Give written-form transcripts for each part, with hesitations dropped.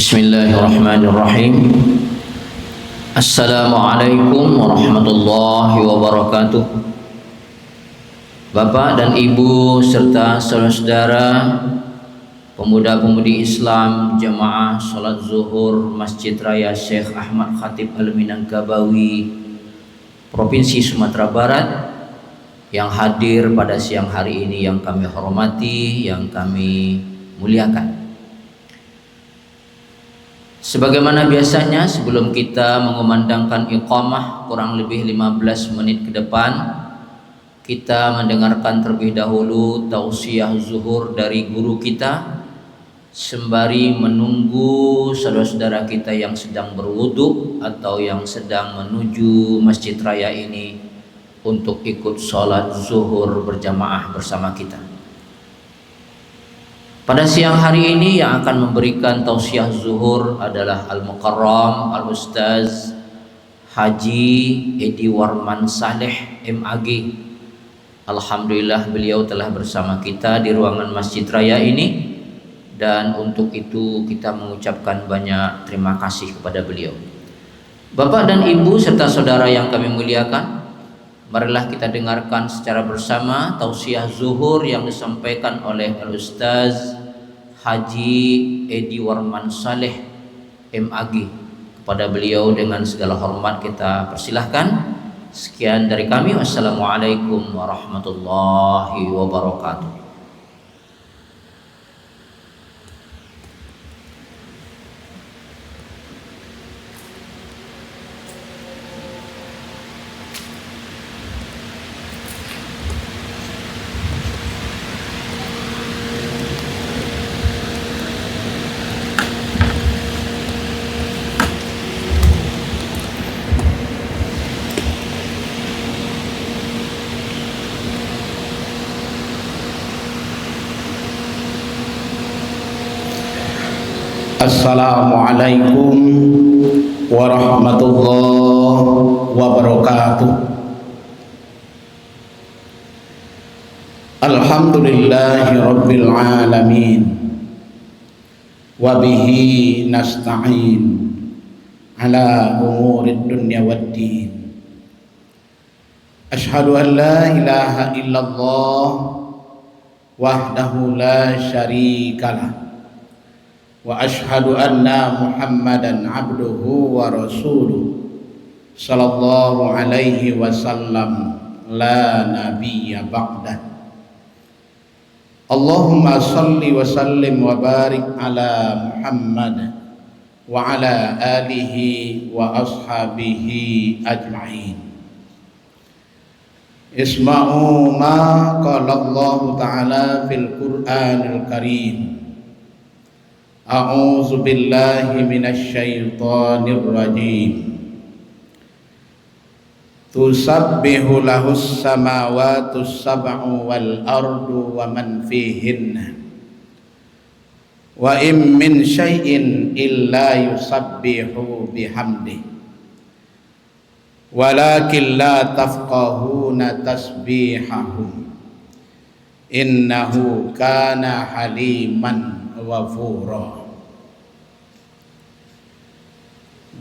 Bismillahirrahmanirrahim. Assalamualaikum warahmatullahi wabarakatuh. Bapak dan Ibu serta saudara-saudara pemuda-pemudi Islam Jamaah Salat Zuhur Masjid Raya Syekh Ahmad Khatib Al-Minangkabawi Provinsi Sumatera Barat yang hadir pada siang hari ini, yang kami hormati, yang kami muliakan. Sebagaimana biasanya, sebelum kita mengumandangkan iqamah kurang lebih 15 menit ke depan, kita mendengarkan terlebih dahulu tausiah zuhur dari guru kita, sembari menunggu saudara-saudara kita yang sedang berwudu atau yang sedang menuju masjid raya ini untuk ikut sholat zuhur berjamaah bersama kita. Pada siang hari ini yang akan memberikan tausiah zuhur adalah Al-Mukarram Al-Ustaz Haji Edi Warman Saleh MAG. Alhamdulillah beliau telah bersama kita di ruangan Masjid Raya ini, dan untuk itu kita mengucapkan banyak terima kasih kepada beliau. Bapak dan Ibu serta saudara yang kami muliakan, marilah kita dengarkan secara bersama tausiah zuhur yang disampaikan oleh Al-Ustaz Haji Edi Warman Saleh MAG. Kepada beliau dengan segala hormat kita persilahkan. Sekian dari kami. Wassalamualaikum warahmatullahi wabarakatuh. Assalamualaikum warahmatullahi wabarakatuh. Alhamdulillahi rabbil alamin, wabihi nasta'in ala umurid dunya waddin. Ashhadu an la ilaha illallah wahdahu la syarikalah, wa ashhadu anna Muhammadan abduhu wa rasuluh sallallahu alaihi wasallam la nabiyya ba'dah. Allahumma salli wa sallim wa barik ala Muhammad wa ala alihi wa ashabihi ajma'in. Isma'u ma qala Allah ta'ala fil Qur'anil Karim. A'udzu billahi minasy syaithanir rajim. Tusabbihu lahus samawati sab'u wal ardu wa man fihinna wa in min syai'in illa yusabbihu bihamdihi walakin la tafqahuna tasbihahum innahu kana haliman ghafura.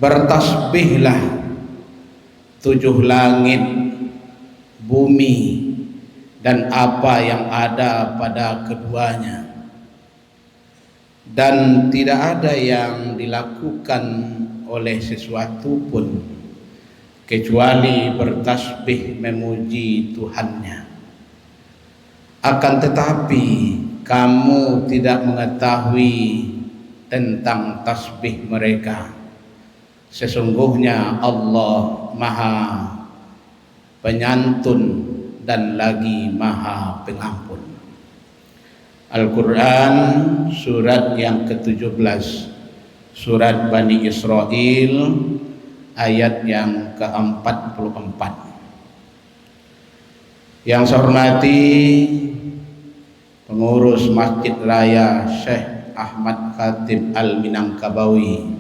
Bertasbihlah tujuh langit, bumi, dan apa yang ada pada keduanya, dan tidak ada yang dilakukan oleh sesuatu pun kecuali bertasbih memuji Tuhannya. Akan tetapi kamu tidak mengetahui tentang tasbih mereka. Sesungguhnya Allah Maha Penyantun dan lagi Maha Pengampun. Al-Quran surat yang ke-17, surat Bani Israel, ayat yang ke-44. Yang saya hormati pengurus Masjid Raya Syekh Ahmad Khatib Al-Minangkabawi,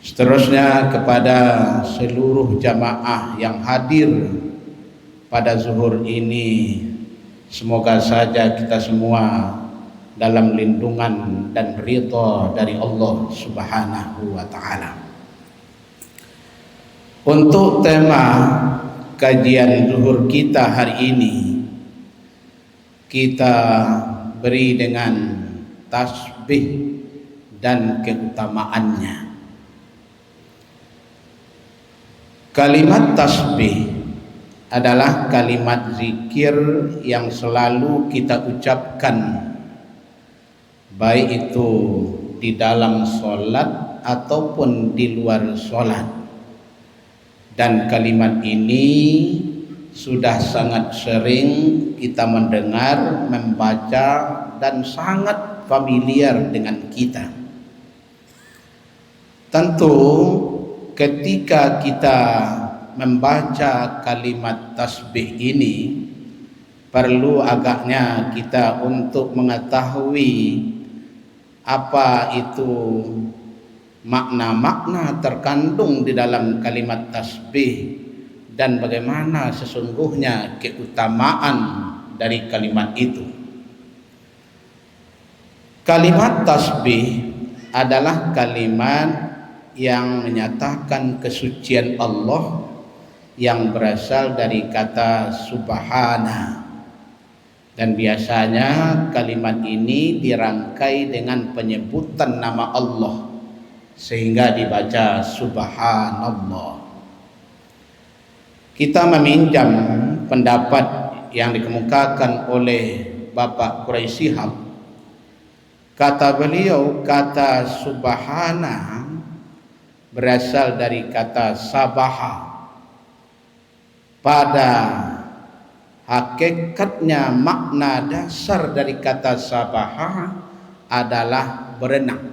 seterusnya kepada seluruh jamaah yang hadir pada zuhur ini, semoga saja kita semua dalam lindungan dan ridha dari Allah Subhanahu wa taala. Untuk tema kajian zuhur kita hari ini, kita beri dengan tasbih dan keutamaannya. Kalimat tasbih adalah kalimat zikir yang selalu kita ucapkan, baik itu di dalam sholat ataupun di luar sholat. Dan kalimat ini sudah sangat sering kita mendengar, membaca, dan sangat familiar dengan kita. Tentu ketika kita membaca kalimat tasbih ini, perlu agaknya kita untuk mengetahui apa itu makna-makna terkandung di dalam kalimat tasbih dan bagaimana sesungguhnya keutamaan dari kalimat itu. Kalimat tasbih adalah kalimat yang menyatakan kesucian Allah yang berasal dari kata subhana. Dan biasanya kalimat ini dirangkai dengan penyebutan nama Allah sehingga dibaca subhanallah. Kita meminjam pendapat yang dikemukakan oleh Bapak Quraisy Shihab. Kata beliau, kata subhana berasal dari kata sabaha. Pada hakikatnya makna dasar dari kata sabaha adalah berenang.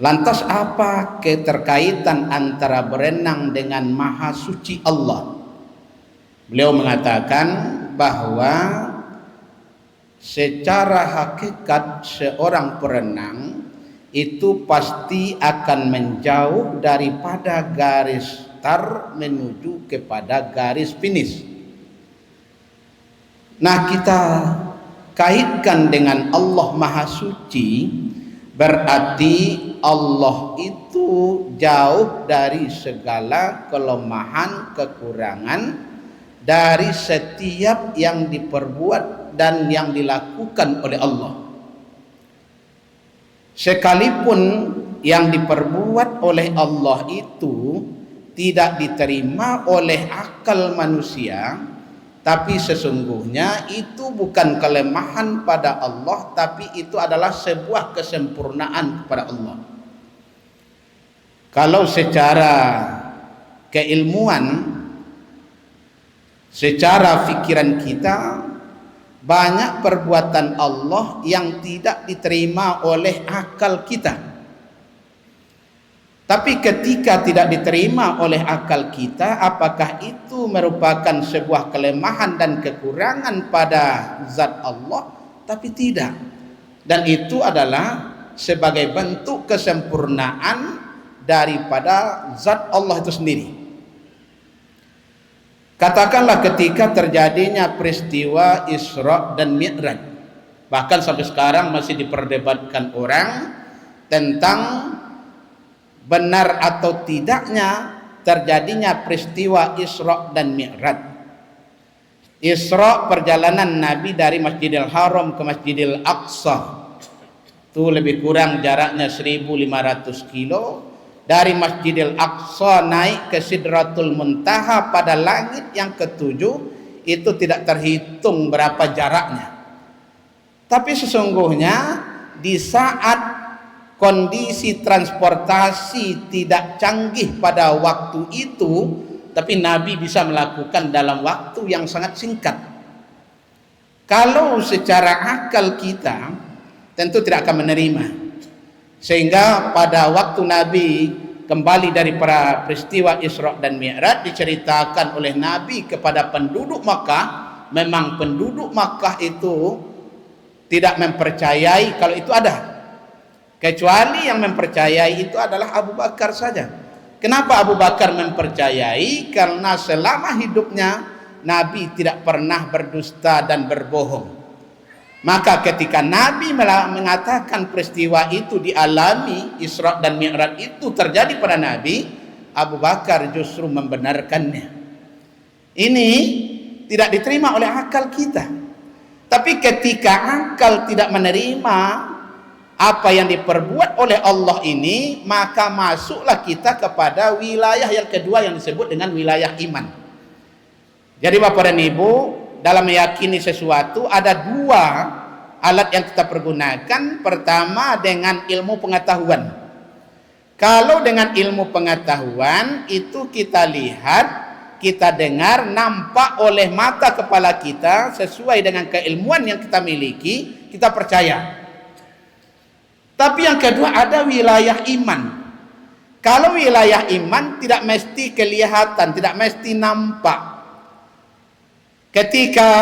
Lantas apa keterkaitan antara berenang dengan maha suci Allah? Beliau mengatakan bahwa secara hakikat seorang perenang itu pasti akan menjauh daripada garis start menuju kepada garis finish. Nah, kita kaitkan dengan Allah Maha Suci, berarti Allah itu jauh dari segala kelemahan, kekurangan dari setiap yang diperbuat dan yang dilakukan oleh Allah. Sekalipun yang diperbuat oleh Allah itu tidak diterima oleh akal manusia, tapi sesungguhnya itu bukan kelemahan pada Allah, tapi itu adalah sebuah kesempurnaan kepada Allah. Kalau secara keilmuan, secara pikiran kita, banyak perbuatan Allah yang tidak diterima oleh akal kita. Tapi ketika tidak diterima oleh akal kita, apakah itu merupakan sebuah kelemahan dan kekurangan pada zat Allah? Tapi tidak. Dan itu adalah sebagai bentuk kesempurnaan daripada zat Allah itu sendiri. Katakanlah ketika terjadinya peristiwa Isra dan Mi'raj, bahkan sampai sekarang masih diperdebatkan orang tentang benar atau tidaknya terjadinya peristiwa Isra dan Mi'raj. Isra, perjalanan Nabi dari Masjidil Haram ke Masjidil Aqsa, itu lebih kurang jaraknya 1500 kilo. Dari Masjidil Aqsa naik ke Sidratul Muntaha pada langit yang ketujuh, itu tidak terhitung berapa jaraknya. Tapi sesungguhnya di saat kondisi transportasi tidak canggih pada waktu itu, tapi Nabi bisa melakukan dalam waktu yang sangat singkat. Kalau secara akal kita tentu tidak akan menerima. Sehingga pada waktu Nabi kembali dari para peristiwa Isra dan Mi'raj, diceritakan oleh Nabi kepada penduduk Makkah, memang penduduk Makkah itu tidak mempercayai kalau itu ada. Kecuali yang mempercayai itu adalah Abu Bakar saja. Kenapa Abu Bakar mempercayai? Karena selama hidupnya Nabi tidak pernah berdusta dan berbohong. Maka ketika Nabi mengatakan peristiwa itu dialami, Isra dan Mi'raj itu terjadi pada Nabi, Abu Bakar justru membenarkannya. Ini tidak diterima oleh akal kita. Tapi ketika akal tidak menerima apa yang diperbuat oleh Allah ini, maka masuklah kita kepada wilayah yang kedua yang disebut dengan wilayah iman. Jadi Bapak dan Ibu, dalam meyakini sesuatu ada dua alat yang kita pergunakan. Pertama dengan ilmu pengetahuan. Kalau dengan ilmu pengetahuan itu kita lihat, kita dengar, nampak oleh mata kepala kita sesuai dengan keilmuan yang kita miliki, kita percaya. Tapi yang kedua ada wilayah iman. Kalau wilayah iman tidak mesti kelihatan, tidak mesti nampak. Ketika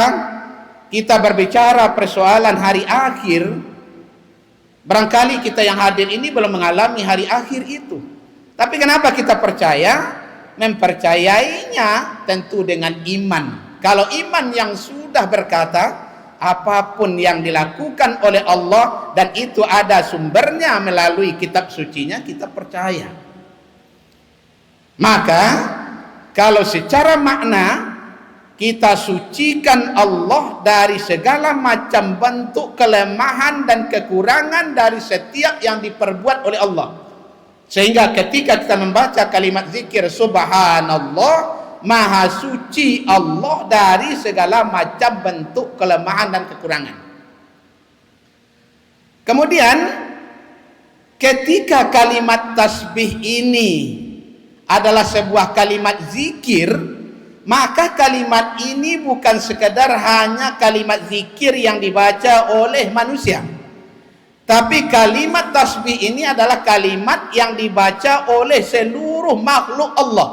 kita berbicara persoalan hari akhir, barangkali kita yang hadir ini belum mengalami hari akhir itu. Tapi kenapa kita percaya? Mempercayainya tentu dengan iman. Kalau iman yang sudah berkata, apapun yang dilakukan oleh Allah dan itu ada sumbernya melalui kitab sucinya, kita percaya. Maka kalau secara makna kita sucikan Allah dari segala macam bentuk kelemahan dan kekurangan dari setiap yang diperbuat oleh Allah. Sehingga ketika kita membaca kalimat zikir subhanallah, maha suci Allah dari segala macam bentuk kelemahan dan kekurangan. Kemudian ketika kalimat tasbih ini adalah sebuah kalimat zikir, maka kalimat ini bukan sekadar hanya kalimat zikir yang dibaca oleh manusia. Tapi kalimat tasbih ini adalah kalimat yang dibaca oleh seluruh makhluk Allah.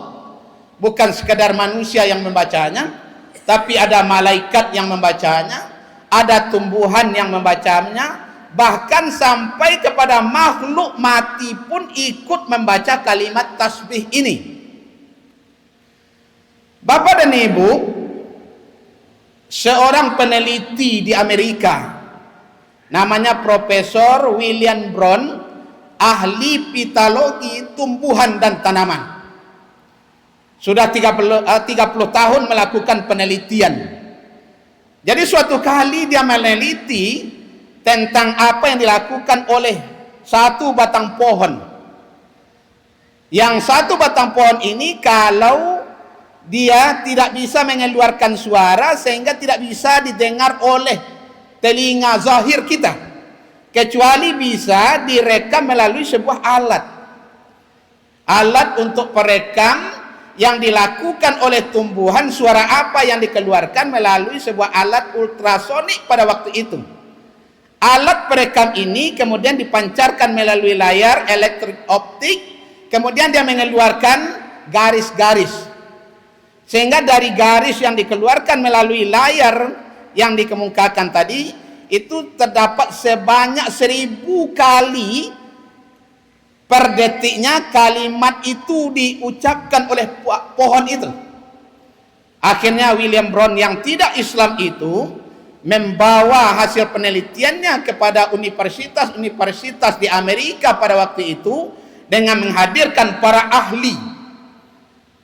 Bukan sekadar manusia yang membacanya, tapi ada malaikat yang membacanya, ada tumbuhan yang membacanya, bahkan sampai kepada makhluk mati pun ikut membaca kalimat tasbih ini. Bapak dan Ibu, seorang peneliti di Amerika namanya Profesor William Brown, ahli pitalogi tumbuhan dan tanaman. Sudah 30 tahun melakukan penelitian. Jadi suatu kali dia meneliti tentang apa yang dilakukan oleh satu batang pohon. Yang satu batang pohon ini kalau dia tidak bisa mengeluarkan suara sehingga tidak bisa didengar oleh telinga zahir kita, kecuali bisa direkam melalui sebuah alat untuk perekam yang dilakukan oleh tumbuhan, suara apa yang dikeluarkan melalui sebuah alat ultrasonik pada waktu itu. Alat perekam ini kemudian dipancarkan melalui layar elektrik optik, kemudian dia mengeluarkan garis-garis. Sehingga dari garis yang dikeluarkan melalui layar yang dikemukakan tadi, itu terdapat sebanyak 1000 kali per detiknya kalimat itu diucapkan oleh pohon itu. Akhirnya William Brown yang tidak Islam itu membawa hasil penelitiannya kepada universitas-universitas di Amerika pada waktu itu dengan menghadirkan para ahli.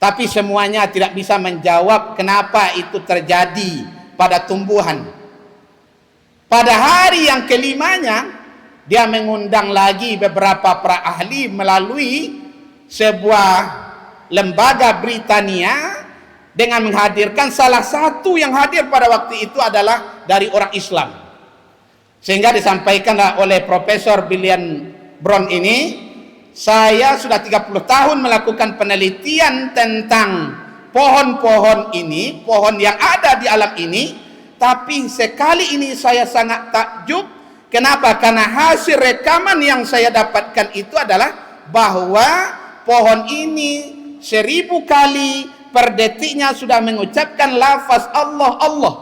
Tapi semuanya tidak bisa menjawab kenapa itu terjadi pada tumbuhan. Pada hari yang kelimanya, dia mengundang lagi beberapa para ahli melalui sebuah lembaga Britania dengan menghadirkan salah satu yang hadir pada waktu itu adalah dari orang Islam. Sehingga disampaikan oleh Profesor William Brown ini, saya sudah 30 tahun melakukan penelitian tentang pohon-pohon ini, pohon yang ada di alam ini, tapi sekali ini saya sangat takjub. Kenapa? Karena hasil rekaman yang saya dapatkan itu adalah bahwa pohon ini 1000 kali per detiknya sudah mengucapkan lafaz Allah Allah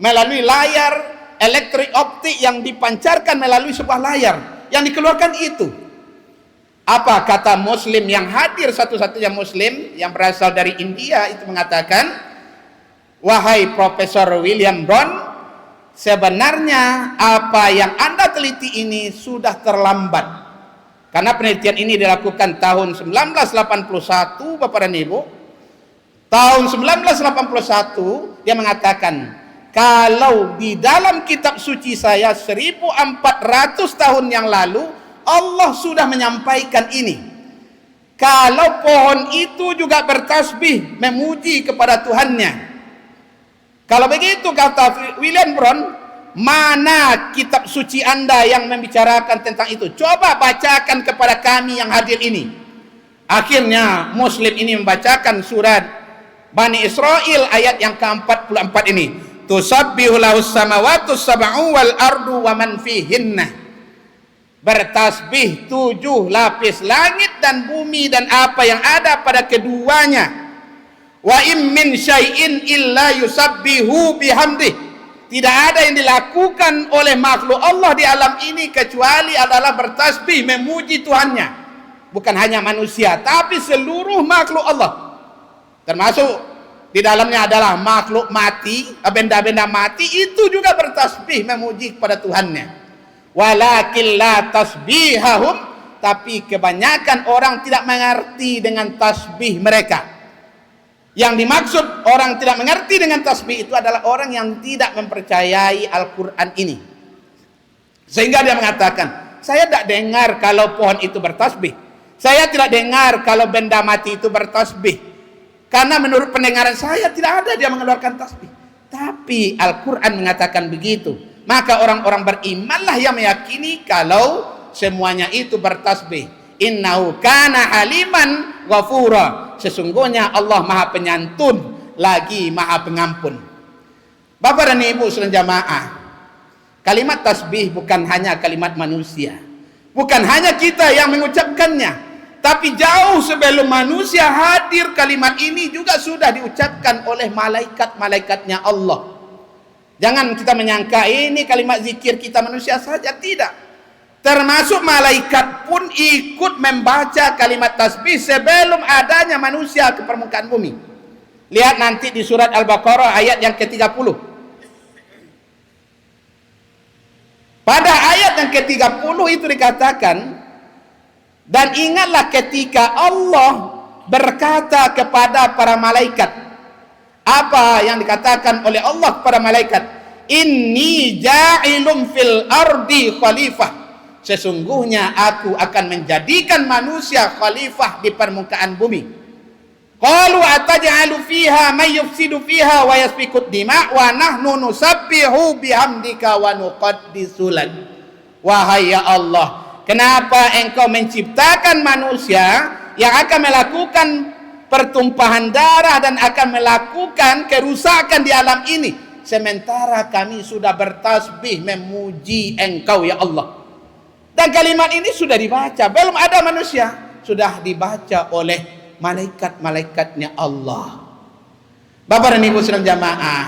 melalui layar elektrik optik yang dipancarkan melalui sebuah layar yang dikeluarkan itu. Apa kata Muslim yang hadir, satu-satunya Muslim yang berasal dari India itu mengatakan, wahai Profesor William Brown, sebenarnya apa yang Anda teliti ini sudah terlambat. Karena penelitian ini dilakukan tahun 1981, Bapak dan Ibu. Tahun 1981 dia mengatakan, kalau di dalam kitab suci saya 1400 tahun yang lalu Allah sudah menyampaikan ini. Kalau pohon itu juga bertasbih memuji kepada Tuhannya. Kalau begitu kata William Brown, mana kitab suci Anda yang membicarakan tentang itu? Coba bacakan kepada kami yang hadir ini. Akhirnya Muslim ini membacakan surat Bani Israel ayat yang ke-44 ini. Tusabbihu lahus samawati sab'u wal ardu wa man fihinna. Bertasbih 7 lapis langit dan bumi dan apa yang ada pada keduanya. Wa im min syai'in illa yusabbihu bihamdih. Tidak ada yang dilakukan oleh makhluk Allah di alam ini kecuali adalah bertasbih memuji Tuhannya. Bukan hanya manusia, tapi seluruh makhluk Allah. Termasuk di dalamnya adalah makhluk mati, benda-benda mati itu juga bertasbih memuji kepada Tuhannya. Walakin la tasbihahum, tapi kebanyakan orang tidak mengerti dengan tasbih mereka. Yang dimaksud orang tidak mengerti dengan tasbih itu adalah orang yang tidak mempercayai Al-Quran ini. Sehingga dia mengatakan, saya tidak dengar kalau pohon itu bertasbih. Saya tidak dengar kalau benda mati itu bertasbih. Karena menurut pendengaran saya tidak ada dia mengeluarkan tasbih. Tapi Al-Quran mengatakan begitu. Maka orang-orang berimanlah yang meyakini kalau semuanya itu bertasbih. Innahu kana haliman ghafura. Sesungguhnya Allah Maha Penyantun lagi Maha Pengampun. Bapak dan Ibu sekalian jamaah, kalimat tasbih bukan hanya kalimat manusia, bukan hanya kita yang mengucapkannya, tapi jauh sebelum manusia hadir kalimat ini juga sudah diucapkan oleh malaikat-malaikatnya Allah. Jangan kita menyangka ini kalimat zikir kita manusia saja, tidak. Termasuk malaikat pun ikut membaca kalimat tasbih sebelum adanya manusia ke permukaan bumi. Lihat nanti di surat Al-Baqarah ayat yang ke-30. Pada ayat yang ke-30 itu dikatakan, dan ingatlah ketika Allah berkata kepada para malaikat. Apa yang dikatakan oleh Allah kepada malaikat? Inni ja'ilum fil ardi khalifah. Sesungguhnya aku akan menjadikan manusia khalifah di permukaan bumi. Qalu ataj'alu fiha may yufsidu fiha wa yasfiku dima wa nahnu nusabbihu bihamdika wa nuqaddisu lak. Wahai ya Allah, kenapa engkau menciptakan manusia yang akan melakukan pertumpahan darah dan akan melakukan kerusakan di alam ini, sementara kami sudah bertasbih memuji engkau ya Allah. Dan kalimat ini sudah dibaca, belum ada manusia, sudah dibaca oleh malaikat-malaikatnya Allah. Bapak dan Ibu sekalian jamaah,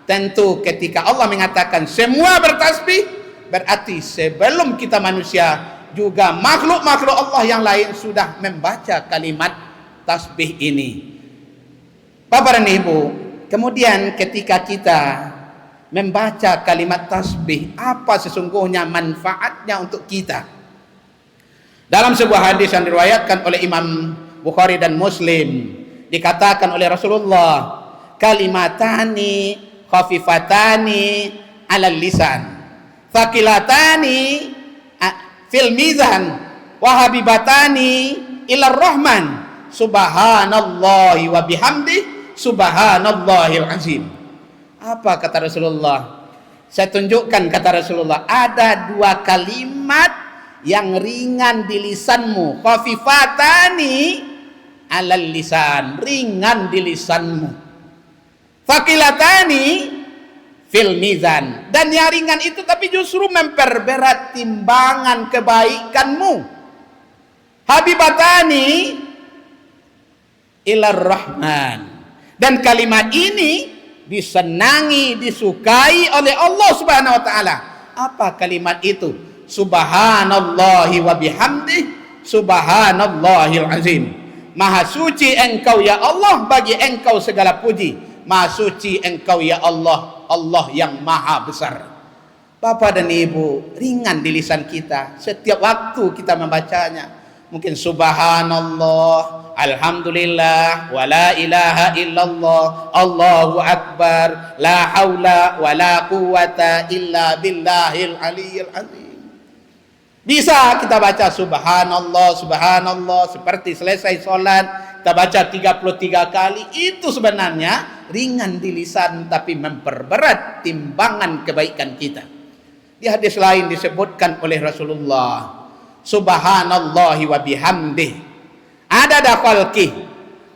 tentu ketika Allah mengatakan semua bertasbih, berarti sebelum kita manusia juga makhluk-makhluk Allah yang lain sudah membaca kalimat tasbih ini. Bapak dan Ibu, kemudian ketika kita membaca kalimat tasbih, apa sesungguhnya manfaatnya untuk kita? Dalam sebuah hadis yang diriwayatkan oleh Imam Bukhari dan Muslim, dikatakan oleh Rasulullah, kalimatani khafifatani alal lisan, thaqilatani fil mizan, wa habibatani ilar rahman, subhanallahi wa bihamdi, subhanallahil azim. Apa kata Rasulullah? Saya tunjukkan, kata Rasulullah, ada 2 kalimat yang ringan di lisanmu, khafifatani alal lisan, ringan di lisanmu, thaqilatani fil mizan, dan yang ringan itu tapi justru memperberat timbangan kebaikanmu, habibatani ilar rahman, dan kalimat ini disenangi, disukai oleh Allah Subhanahu wa taala. Apa kalimat itu? Subhanallahi wa bihamdih, subhanallahil azim. Maha suci engkau ya Allah, bagi engkau segala puji. Maha suci Engkau ya Allah, Allah yang maha besar. Bapak dan Ibu, ringan di lisan kita setiap waktu kita membacanya. Mungkin subhanallah, alhamdulillah, wa la ilaha illallah, Allahu akbar, la haula wa la quwata illa billahil aliyyil azim. Bisa kita baca subhanallah, subhanallah seperti selesai sholat kita baca 33 kali. Itu sebenarnya ringan di lisan tapi memperberat timbangan kebaikan kita. Di hadis lain disebutkan oleh Rasulullah, subhanallahi wa bihamdih adada khalqih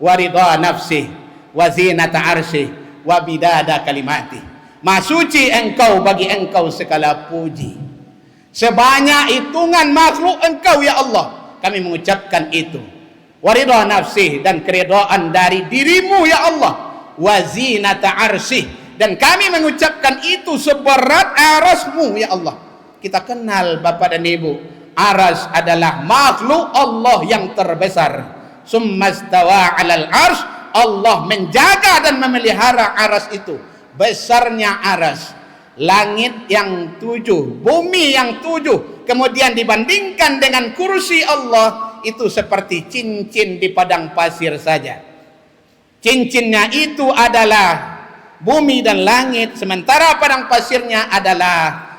wa ridha nafsih wa zinata arsyih wa bidada kalimatih. Maha suci Engkau, bagi Engkau segala puji, sebanyak hitungan makhluk Engkau ya Allah kami mengucapkan itu. Wa ridha nafsih, dan keridhaan dari dirimu ya Allah. Wa zinata arsyih, dan kami mengucapkan itu seberat arasmu ya Allah. Kita kenal Bapak dan Ibu, aras adalah makhluk Allah yang terbesar. Summastawa 'alal arsy, Allah menjaga dan memelihara aras itu. Besarnya aras, langit yang 7, bumi yang 7, kemudian dibandingkan dengan kursi Allah, itu seperti cincin di padang pasir saja. Cincinnya itu adalah bumi dan langit, sementara padang pasirnya adalah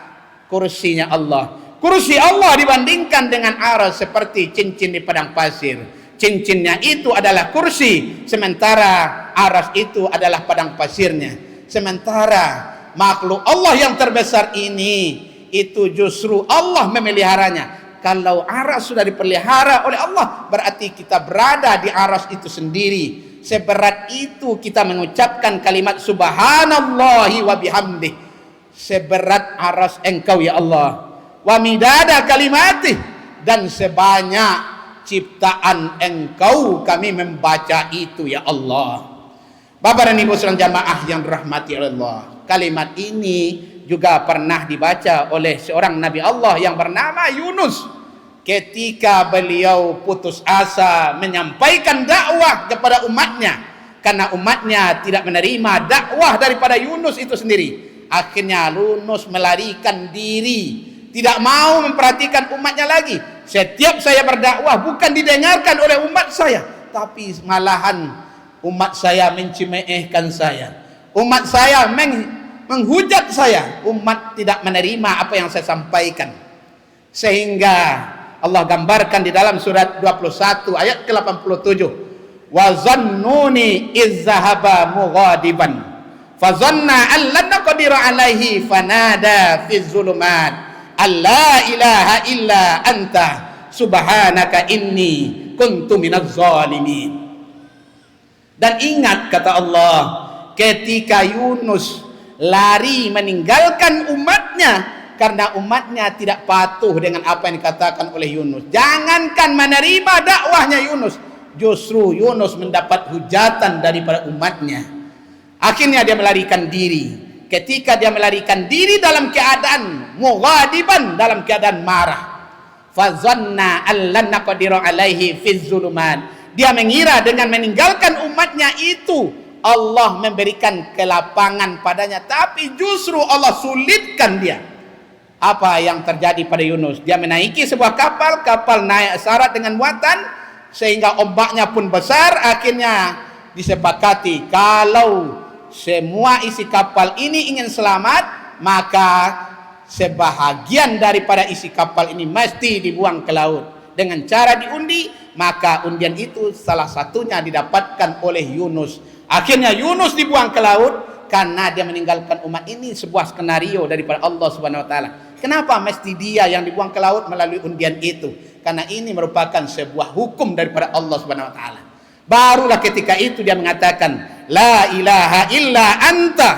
kursinya Allah. Kursi Allah dibandingkan dengan aras seperti cincin di padang pasir. Cincinnya itu adalah kursi, sementara aras itu adalah padang pasirnya. Sementara makhluk Allah yang terbesar ini, itu justru Allah memeliharanya. Kalau aras sudah dipelihara oleh Allah, berarti kita berada di aras itu sendiri. Seberat itu kita mengucapkan kalimat subhanallahi wa bihamdih. Seberat aras Engkau ya Allah. Wa midada kalimatih, dan sebanyak ciptaan Engkau kami membaca itu ya Allah. Bapak dan Ibu sekalian jamaah yang dirahmati Allah, kalimat ini juga pernah dibaca oleh seorang Nabi Allah yang bernama Yunus ketika beliau putus asa menyampaikan dakwah kepada umatnya, karena umatnya tidak menerima dakwah daripada Yunus itu sendiri. Akhirnya Yunus melarikan diri, tidak mau memperhatikan umatnya lagi. Setiap saya berdakwah bukan didengarkan oleh umat saya, tapi malahan umat saya mencemehkan saya, umat saya menghujat saya, umat tidak menerima apa yang saya sampaikan. Sehingga Allah gambarkan di dalam surat 21 ayat ke-87, wa zannuni izzahaba mughadiban fazanna an lan naqdira alaihi fanada fi zulumat alla ilaha illa anta subhanaka inni kuntu minaz zalimin. Dan ingat kata Allah, ketika Yunus lari meninggalkan umatnya karena umatnya tidak patuh dengan apa yang dikatakan oleh Yunus. Jangankan menerima dakwahnya Yunus, justru Yunus mendapat hujatan daripada umatnya. Akhirnya dia melarikan diri. Ketika dia melarikan diri dalam keadaan mughadiban, dalam keadaan marah, fazanna allan naqdiru alaihi fiz zulumat, dia mengira dengan meninggalkan umatnya itu Allah memberikan kelapangan padanya, tapi justru Allah sulitkan dia. Apa yang terjadi pada Yunus? Dia menaiki sebuah kapal, kapal naik syarat dengan muatan sehingga ombaknya pun besar. Akhirnya disepakati kalau semua isi kapal ini ingin selamat, maka sebahagian daripada isi kapal ini mesti dibuang ke laut dengan cara diundi. Maka undian itu salah satunya didapatkan oleh Yunus. Akhirnya Yunus dibuang ke laut karena dia meninggalkan umat ini. Sebuah skenario daripada Allah Subhanahu wa taala. Kenapa mesti dia yang dibuang ke laut melalui undian itu? Karena ini merupakan sebuah hukum daripada Allah Subhanahu wa taala. Barulah ketika itu dia mengatakan, la ilaha illa anta,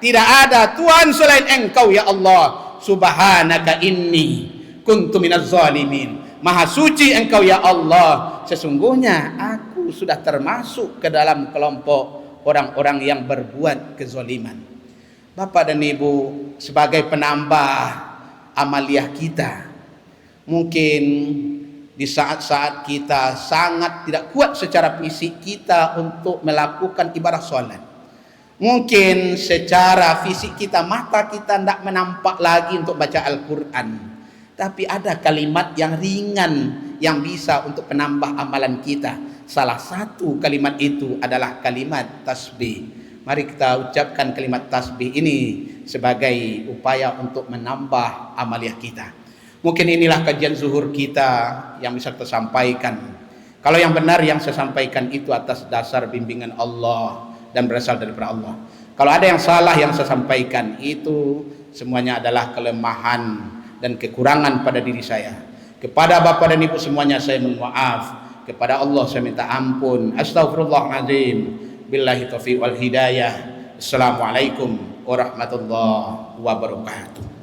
tidak ada Tuhan selain Engkau ya Allah, subhanaka inni kuntu minaz zalimin. Maha suci Engkau ya Allah, sesungguhnya aku sudah termasuk ke dalam kelompok orang-orang yang berbuat kezaliman. Bapak dan Ibu, sebagai penambah amaliyah kita, mungkin di saat-saat kita sangat tidak kuat secara fisik kita untuk melakukan ibadah sholat, Mungkin secara fisik kita, mata kita tidak menampak lagi untuk baca Al-Quran, tapi ada kalimat yang ringan yang bisa untuk menambah amalan kita. Salah satu kalimat itu adalah kalimat tasbih. Mari kita ucapkan kalimat tasbih ini sebagai upaya untuk menambah amaliah kita. Mungkin inilah kajian zuhur kita yang bisa kita sampaikan. Kalau yang benar yang saya sampaikan itu atas dasar bimbingan Allah dan berasal daripada Allah. Kalau ada yang salah yang saya sampaikan, itu semuanya adalah kelemahan dan kekurangan pada diri saya. Kepada Bapak dan Ibu semuanya saya mohon maaf. Kepada Allah saya minta ampun. Astaghfirullahaladzim. Billahi taufiq wal hidayah. Assalamualaikum warahmatullahi wabarakatuh.